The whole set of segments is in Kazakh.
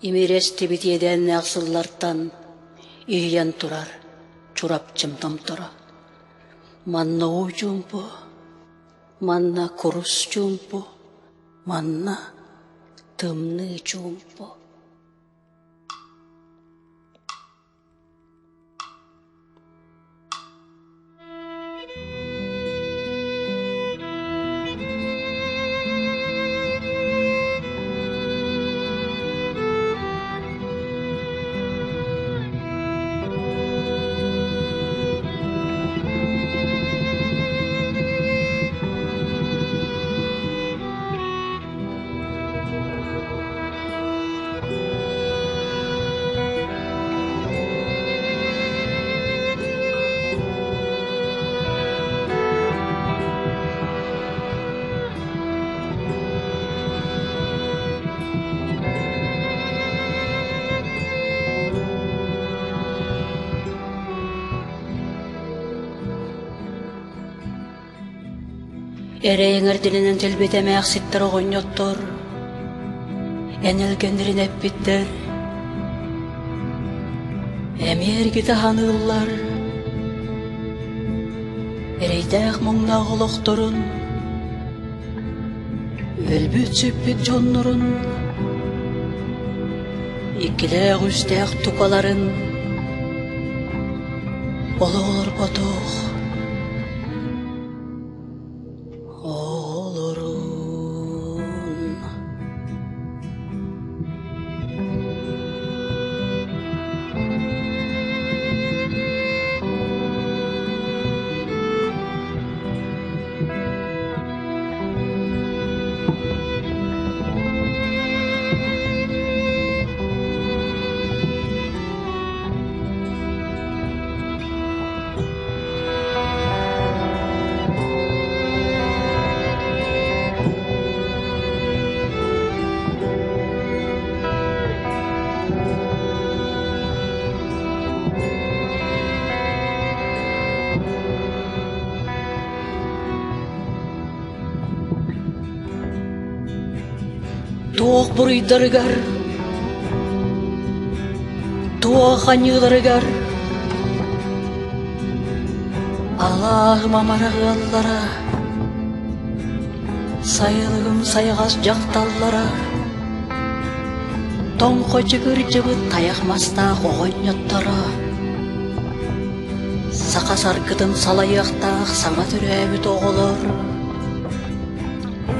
Имерести битеден ақсыллартан үйен тұрар, чурап чымтым тұра. Манна уйжумпу, манна курус жумпу, манна тымны жумпу. Эрейңер дилинен телбетеме ақситтер оғыньоттор, әнелгендерін әппиттер, әмергіті ханылар, эрейдәқ мұңна ғылықтырын, өлбіт сөппет жоннырын, икіләқ үстәқ тұқаларын, олығылыр потуқ, Туох бурыйдарыгар, туох аньыларыгар, Аллахым амарағаллара, сайылығым сайғас жақталлара, тоңқо жігір жігіт таяқмаста қоғыньоттара, сақасар кытым салайықтақ саңа түрәбіт оғылыр,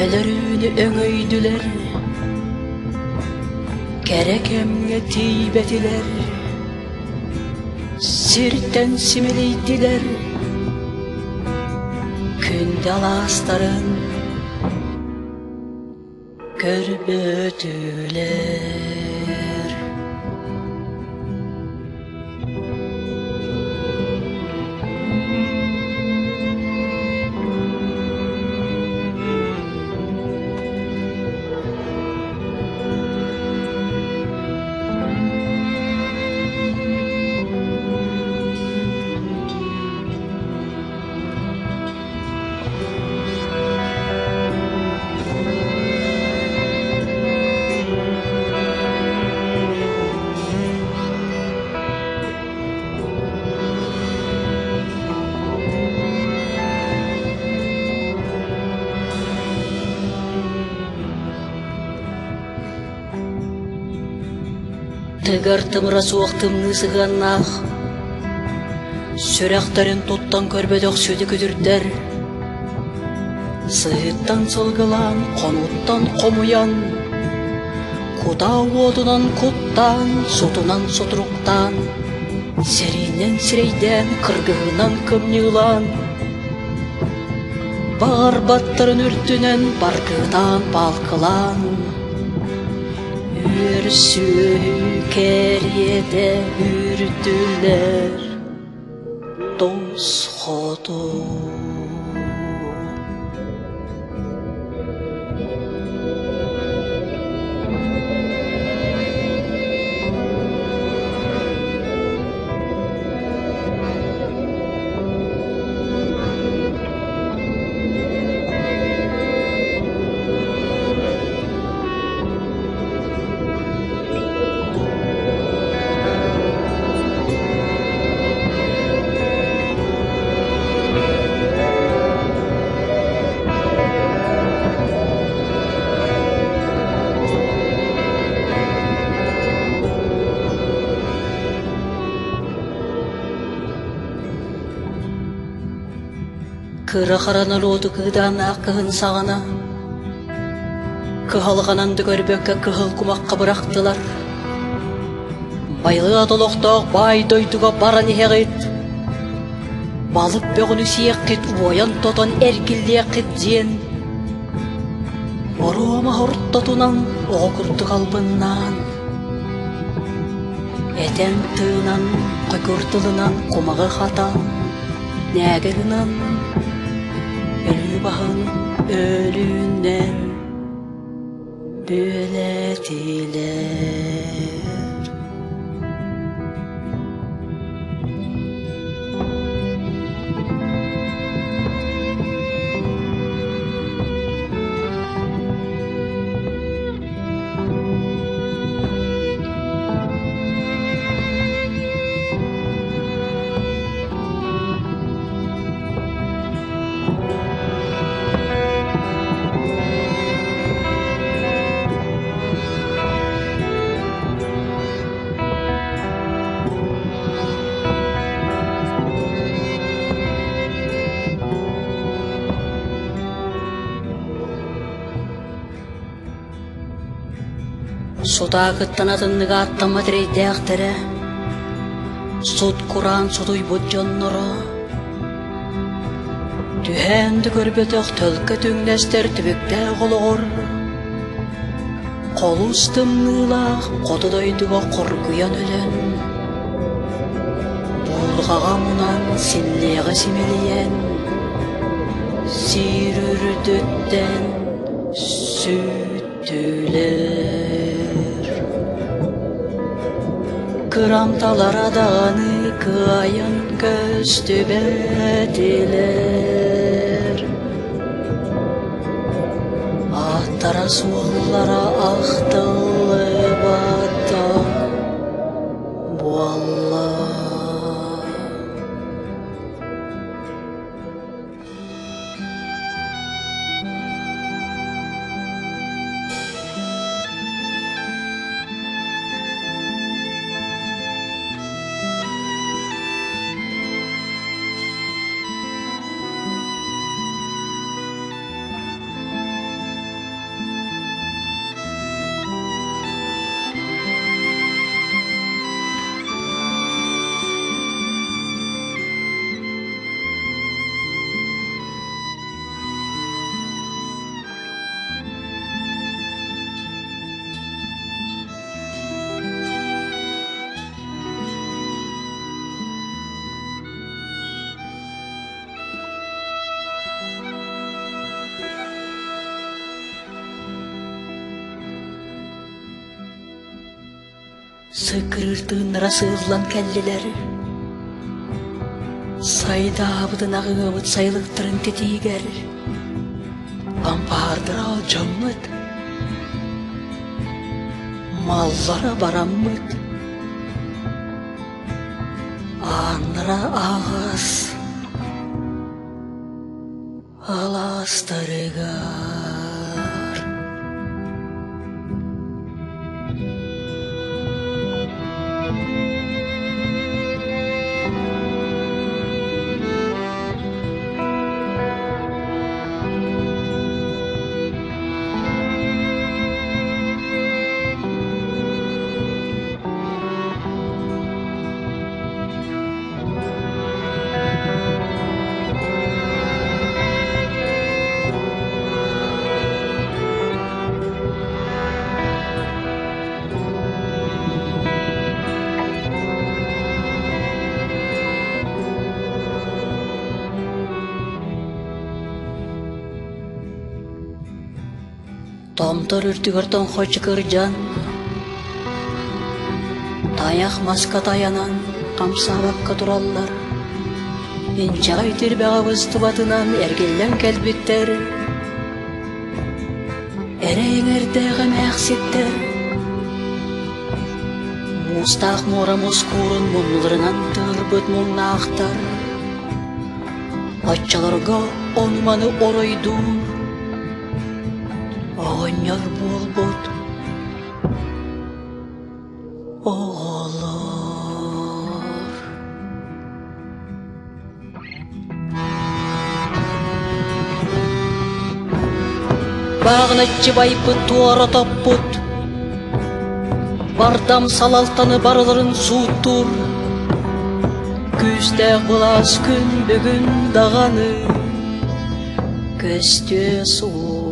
өлөрүүнү өңөйдүлер, Керекемге тейбетилер, сирттен симелейдилер, күнде аластарын көрбөтүлер. Тыгар тымыра суық тымны сығаннақ, сөрәқтарын тоттан көрбедоқ сөді күдірдер, сыйыттан сылғылан, қонуттан қомуян, куда одынан куттан, сотунан сотруқтан, серинен сирейден, кыргығынан кымнылан, бағар баттырын үртінен, баргыдан балқылан, Үрсү кереде үрдүлер дос ходу. Кыра харана роду кыдан аққығын сағана. Кыхалғананды көрбөкке кыхыл кумаққа бырақтылар. Байлыға толықтақ бай дойдуға баран еғет. Балып бөғіні сиеққет, уаян тотан әргілдеқет ден. Оруама ұрттатунан, оғырды қалбыннан. Этен тыынан, қойкөртылынан, құмағы хатан, нәгірінан, өлі бағын өлінен бөлетілер. Суда кыттанатынныга аттама тирейдээхтере, суд куран судуй буджонноро. Түхэнді көрбөтөк төлкө түңнестер түбүктээ кологор. Колу устымнылах кододойдуга коргуян өлөн. Бургага мунан силлеге симелиен, сирүрдөттен сүттүлер. Кырамталар адағаны кайын көсті бәтелер. Аттара суғылара ақтылы бата буалла. Сыкырыртынра сыылан кәллелер, сайда абыдын ағығыбыт сайлықтырын тетигер, ампардыра жаммыт, маллара бараммыт, анра ағыз, аластарыгар. Томтор үртігіртін қочықыржан, таяқ маска таянан қамсабаққа тұраллар. Енчағай түрбәғабыз тұбатынан әргеллен кәлбеттер, әрейңердегі мәқсеттер. Мустақ мора мұскурын мұнлырынан тұрбыт мұңнақтар. Атчаларға онманы оройду, оғынер болбот оғылар. Бағынатчы байпы туара таппыт. Бардам салалтаны барылырын суыттур. Күзде қылас күн бүгін дағаны. Көсте суық.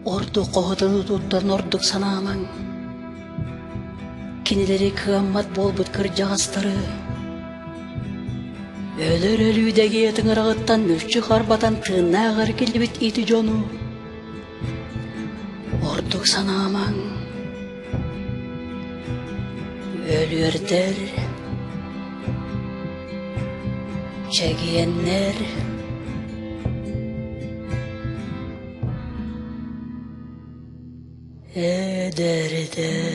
Орду қоғытыны туттарын ордық санамаң. Кенелері кыаммат болбыт кыр жағастары. Өлөр өлүүдегі етің ырағыттан мүлчі қарбатан тыынағыр келдібіт иті жону. Ордық санамаң. Өлөрдер. Чәгиеннер. Эдердер.